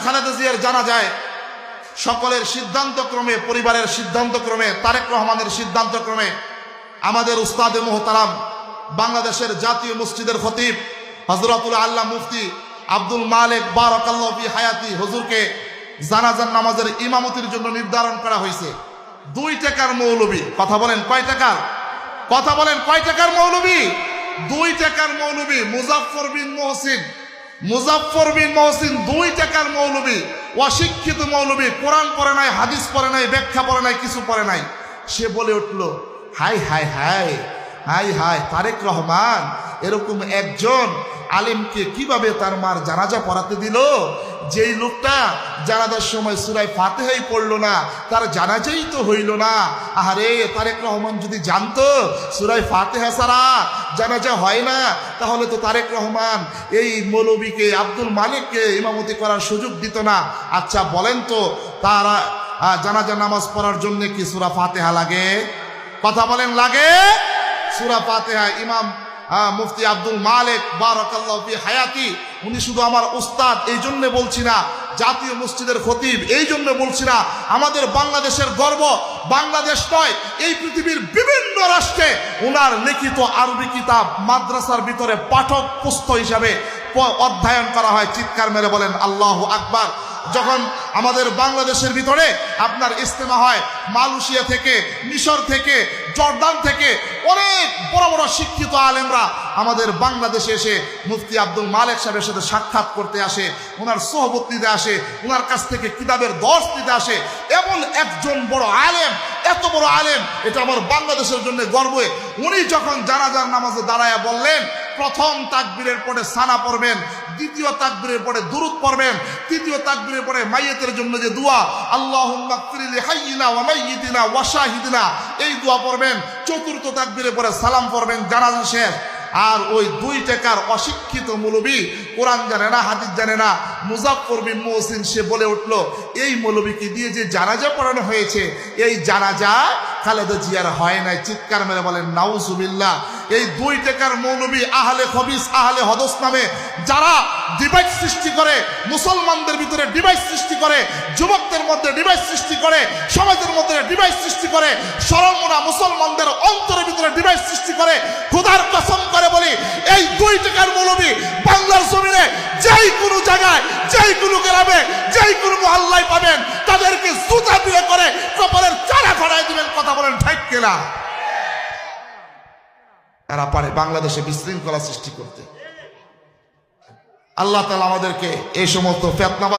খালেদা জিয়ার জানাজায় সকলের সিদ্ধান্তক্রমে, পরিবারের সিদ্ধান্তক্রমে, তারেক রহমানের সিদ্ধান্তক্রমে আমাদের উস্তাদে মোহতারাম বাংলাদেশের জাতীয় মসজিদের খতিব হযরতুল আল্লাহ মুফতি আব্দুল মালিক বারাকাল্লাহু ফি হায়াতি হুজুরকে জানাজার নামাজের ইমামতির জন্য নির্ধারণ করা হয়েছে। 2 টাকার মৌলবী, কথা বলেন কয় টাকার? কথা বলেন কয় টাকার মৌলবী? 2 টাকার মৌলবী মুজাফফর বিন মহসিন 2 টাকার মৌলবী, অশিক্ষিত মৌলবী, কোরআন পড়ে নাই, হাদিস পড়ে নাই, ব্যাখ্যা পড়ে নাই, কিছু পড়ে নাই। সে বলে উঠল, hi hi hi hi hi, Tarique Rahman এরকম একজন আলেমকে কিভাবে তার মার জানাজা পড়াতে দিল? যেই লোকটা জানাজার সময় সূরা ফাতিহাই পড়লো না, তার জানাজাই তো হইল না। আরে তারেক রহমান যদি জানতো সূরা ফাতিহা ছাড়া জানাজা হয় না, তাহলে তো তারেক রহমান এই মৌলবীকে আব্দুল মালিককে ইমামতি করার সুযোগ দিত না। আচ্ছা বলেন তো, তারা জানাজা নামাজ পড়ার জন্য কি সূরা ফাতিহা লাগে? কথা বলেন লাগে? সূরা ফাতিহা ইমাম মুফতি আব্দুল মালিক বারাকাল্লাহু ফি হায়াতি, উনি শুধু আমার উস্তাদ এই জন্য বলছি না, জাতীয় মসজিদের খতিব এই জন্য বলছি না, আমাদের বাংলাদেশের গর্ব। বাংলাদেশ নয়, এই পৃথিবীর বিভিন্ন রাষ্ট্রে ওনার লিখিত আরবি কিতাব মাদ্রাসার ভিতরে পাঠক পুস্তক হিসাবে অধ্যয়ন করা হয়। চিৎকার মেরে বলেন আল্লাহু আকবার। যখন আমাদের বাংলাদেশের ভিতরে আপনার ইজতেমা হয়, মালয়েশিয়া থেকে, মিশর থেকে, জর্দান থেকে অনেক বড় বড় শিক্ষিত আলেমরা আমাদের বাংলাদেশে এসে মুফতি আব্দুল মালিক সাহেবের সাথে সাক্ষাৎ করতে আসে, ওনার সোহবত নিতে আসে, ওনার কাছ থেকে কিতাবের দর্শ নিতে আসে। এমন একজন বড় আলেম, এত বড় আলেম, এটা আমার বাংলাদেশের জন্য গর্ব। উনি যখন জানাজার নামাজে দাঁড়ায়া বললেন, প্রথম তাকবীরের পরে সানা পড়বেন, দ্বিতীয় তাকবীরের পরে দুরূদ পড়বেন, তৃতীয় তাকবীরের পরে মাইয়িতের জন্য যে দোয়া আল্লাহুম্মা গফির লি হাইয়িনা ওয়া মাইয়িতিনা ওয়া শাহিদিনা, এই দোয়া পড়বেন, চতুর্থ তাকবীরের পরে সালাম পড়বেন, জানাজা শেষ। আর ওই 2 টাকার অশিক্ষিত মৌলবী, কোরআন জানে না, হাদিস জানে না, মুজাফফর বিন মহসিন, সে বলে উঠল, এই মৌলবীকে দিয়ে যে জানাজা পড়ানো হয়েছে, এই জানাজা খালেদা জিয়ার হয় নাই। চিৎকার মেরে বলেন নাউজুবিল্লাহ। এই 2 টাকার মৌলবী আহলে খবিস, আহলে হদস নামে যারা ডিভাইস সৃষ্টি করে, মুসলমানদের ভিতরে ডিভাইস সৃষ্টি করে, যুবকদের মধ্যে ডিভাইস সৃষ্টি করে, সমাজের মধ্যে ডিভাইস সৃষ্টি করে, সরলমনা মুসলমানদের অন্তরের ভিতরে ডিভাইস সৃষ্টি করে, খোদার কসম করে বলি, এই 2 টাকার মৌলবী বাংলার জমিনে যেই কোনো জায়গায়, যেই কোনো গ্রামে, যেই কোনো মহল্লায় পাবেন, তাদেরকে জুতা দিয়ে করে কপালের চারা ফাড়াই দিবেন। কথা বলেন ঠিক কিনা? এরা পারে বাংলাদেশে বিশৃঙ্খলা সৃষ্টি করতে। আল্লাহ তাআলা আমাদেরকে এই সমস্ত ফিতনা